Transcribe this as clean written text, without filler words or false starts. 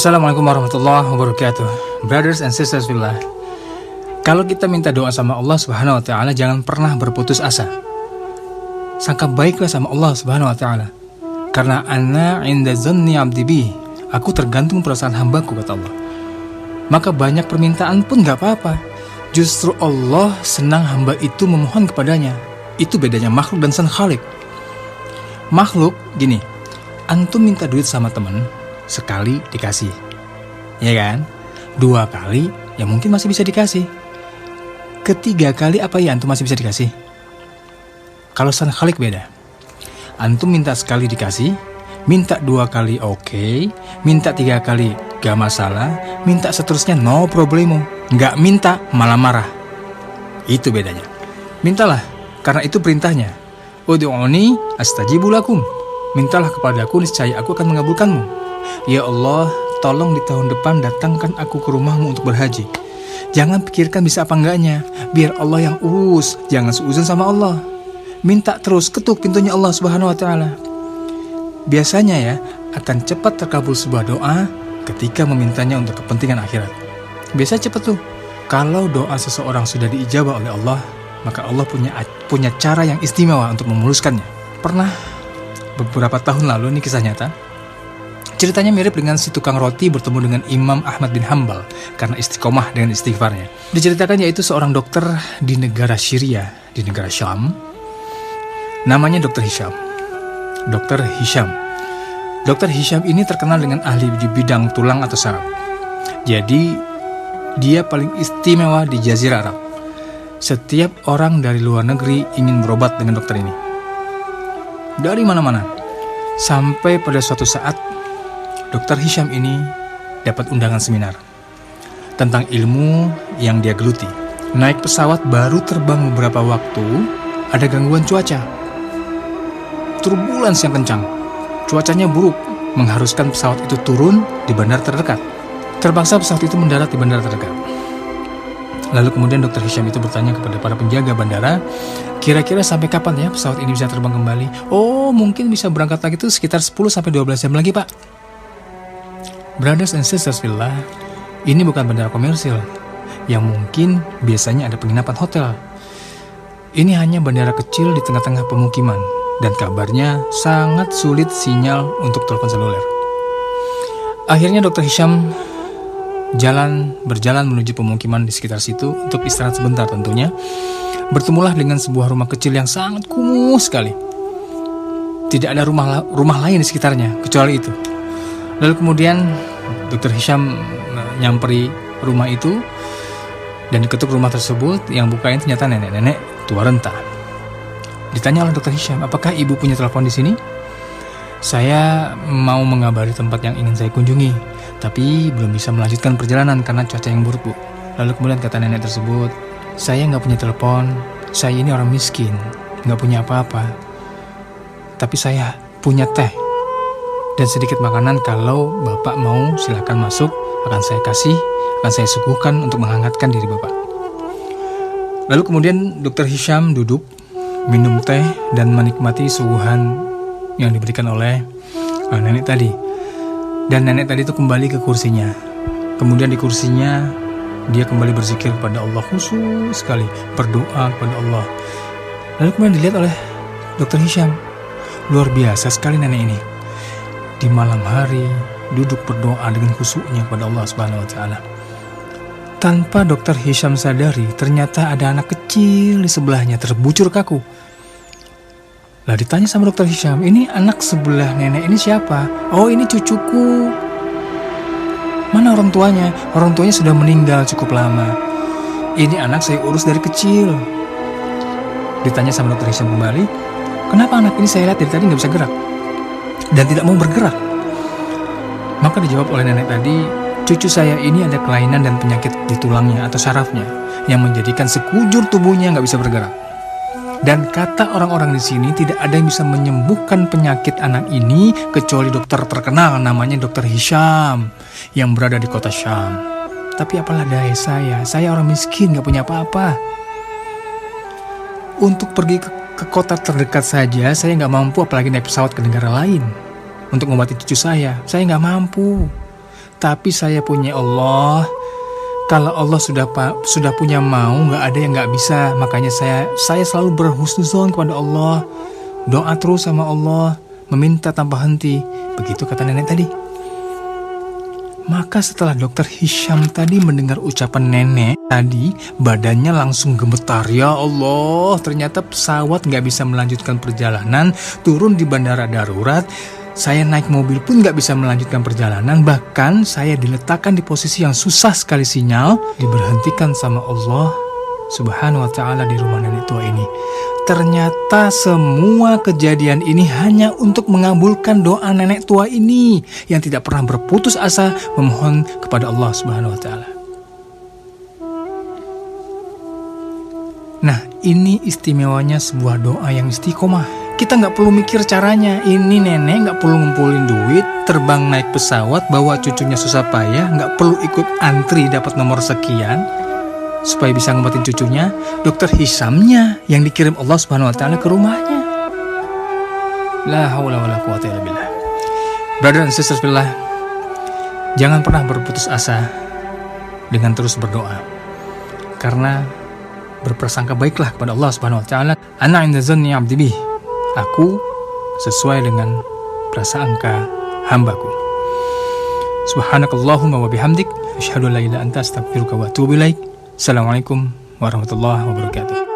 Assalamualaikum warahmatullahi wabarakatuh. Brothers and sisters fillah, kalau kita minta doa sama Allah Subhanahu wa taala, jangan pernah berputus asa. Sangka baiklah sama Allah Subhanahu wa taala. Karena ana inda zanni abdi bi, aku tergantung perasaan hambaku, kata Allah. Maka banyak permintaan pun gak apa-apa. Justru Allah senang hamba itu memohon kepadanya. Itu bedanya makhluk dan sang khalik. Makhluk gini, antum minta duit sama temen, sekali dikasih, ya kan? 2 kali ya mungkin masih bisa dikasih. 3 kali apa ya antum masih bisa dikasih? Kalau sang khalik beda. Antum minta sekali dikasih, minta 2 kali oke, minta 3 kali gak masalah, minta seterusnya no problemo. Gak minta malah marah. Itu bedanya. Mintalah karena itu perintahnya. Ud'uni astajibu lakum. Mintalah kepadaku, niscaya aku akan mengabulkanmu. Ya Allah, tolong di tahun depan datangkan aku ke rumahmu untuk berhaji. Jangan pikirkan bisa apa enggaknya, biar Allah yang urus. Jangan seuzon sama Allah. Minta terus, ketuk pintunya Allah Subhanahu wa taala. Biasanya ya, akan cepat terkabul sebuah doa ketika memintanya untuk kepentingan akhirat. Biasa cepat tuh. Kalau doa seseorang sudah diijabah oleh Allah, maka Allah punya cara yang istimewa untuk memuluskannya. Pernah beberapa tahun lalu, ini kisah nyata. Ceritanya mirip dengan si tukang roti bertemu dengan Imam Ahmad bin Hambal karena istiqomah dengan istighfarnya. Diceritakan yaitu seorang dokter di negara Syria, di negara Syam. Namanya Dr. Hisham. Dr. Hisham. Dr. Hisham ini terkenal dengan ahli di bidang tulang atau saraf. Jadi dia paling istimewa di Jazirah Arab. Setiap orang dari luar negeri ingin berobat dengan dokter ini. Dari mana-mana. Sampai pada suatu saat Dr. Hisham ini dapat undangan seminar tentang ilmu yang dia geluti. Naik pesawat baru terbang beberapa waktu, ada gangguan cuaca. Turbulens yang kencang. Cuacanya buruk, mengharuskan pesawat itu turun di bandara terdekat. Terpaksa pesawat itu mendarat di bandara terdekat. Lalu kemudian Dr. Hisham itu bertanya kepada para penjaga bandara, kira-kira sampai kapan ya pesawat ini bisa terbang kembali? Oh, mungkin bisa berangkat lagi itu sekitar 10-12 jam lagi, Pak. Brothers and sisters fillah, ini bukan bandara komersil yang mungkin biasanya ada penginapan hotel. Ini hanya bandara kecil di tengah-tengah pemukiman dan kabarnya sangat sulit sinyal untuk telepon seluler. Akhirnya Dr. Hisham berjalan menuju pemukiman di sekitar situ untuk istirahat sebentar tentunya. Bertemulah dengan sebuah rumah kecil yang sangat kumuh sekali. Tidak ada rumah lain di sekitarnya kecuali itu. Lalu kemudian Dr. Hisham nyamperin rumah itu dan diketuk rumah tersebut. Yang bukain ternyata nenek-nenek tua renta. Ditanya oleh Dr. Hisham, apakah ibu punya telepon di sini? Saya mau mengabari tempat yang ingin saya kunjungi, tapi belum bisa melanjutkan perjalanan karena cuaca yang buruk, Bu. Lalu kemudian kata nenek tersebut, saya nggak punya telepon, saya ini orang miskin, nggak punya apa-apa. Tapi saya punya teh dan sedikit makanan, kalau Bapak mau silakan masuk, akan saya suguhkan untuk menghangatkan diri Bapak. Lalu kemudian Dr. Hisham duduk, minum teh dan menikmati suguhan yang diberikan oleh nenek tadi. Dan nenek tadi itu kembali ke kursinya. Kemudian di kursinya dia kembali berzikir kepada Allah, khusus sekali berdoa kepada Allah. Lalu kemudian dilihat oleh Dr. Hisham, luar biasa sekali nenek ini. Di malam hari duduk berdoa dengan khusyuknya kepada Allah Subhanahu wa taala. Tanpa Dr. Hisham sadari, ternyata ada anak kecil di sebelahnya terbujur kaku. Lah ditanya sama Dr. Hisham, ini anak sebelah nenek ini siapa? Oh, ini cucuku. Mana orang tuanya? Orang tuanya sudah meninggal cukup lama. Ini anak saya urus dari kecil. Ditanya sama Dr. Hisham kembali, kenapa anak ini saya lihat dari tadi gak bisa gerak dan tidak mau bergerak? Maka dijawab oleh nenek tadi, cucu saya ini ada kelainan dan penyakit di tulangnya atau sarafnya yang menjadikan sekujur tubuhnya gak bisa bergerak. Dan kata orang-orang di sini, tidak ada yang bisa menyembuhkan penyakit anak ini kecuali dokter terkenal namanya Dr. Hisham yang berada di kota Syam. Tapi apalah daya saya orang miskin, gak punya apa-apa. Untuk pergi ke kota terdekat saja saya gak mampu, apalagi naik pesawat ke negara lain untuk mengobati cucu saya gak mampu. tapi saya punya Allah. Kalau Allah sudah punya mau, nggak ada yang nggak bisa. Makanya saya selalu berhusnuzon kepada Allah, doa terus sama Allah, meminta tanpa henti. Begitu kata nenek tadi. Maka setelah dokter Hisham tadi mendengar ucapan nenek tadi, badannya langsung gemetar. Ya Allah, ternyata pesawat nggak bisa melanjutkan perjalanan, turun di bandara darurat. Saya naik mobil pun nggak bisa melanjutkan perjalanan. Bahkan saya diletakkan di posisi yang susah sekali sinyal, diberhentikan sama Allah Subhanahu wa ta'ala di rumah nenek tua ini. Ternyata semua kejadian ini hanya untuk mengabulkan doa nenek tua ini yang tidak pernah berputus asa memohon kepada Allah Subhanahu wa ta'ala. Nah, ini istimewanya sebuah doa yang istiqomah. Kita nggak perlu mikir caranya. Ini nenek nggak perlu ngumpulin duit, terbang naik pesawat, bawa cucunya susah payah, nggak perlu ikut antri dapat nomor sekian supaya bisa ngobatin cucunya. Dokter Hisamnya yang dikirim Allah Subhanahu wa ta'ala ke rumahnya. La haula wala quwwata illa billah. Brother and sisters billah, jangan pernah berputus asa dengan terus berdoa. Karena berprasangka baiklah kepada Allah Subhanahu wa ta'ala. Ana 'inda zanni 'abdi bi. Aku sesuai dengan prasangka hambaku. Subhanakallahumma wa bihamdik, asyhadu an la ilaha illa anta, astaghfiruka wa atubu ilaik. Assalamualaikum warahmatullahi wabarakatuh.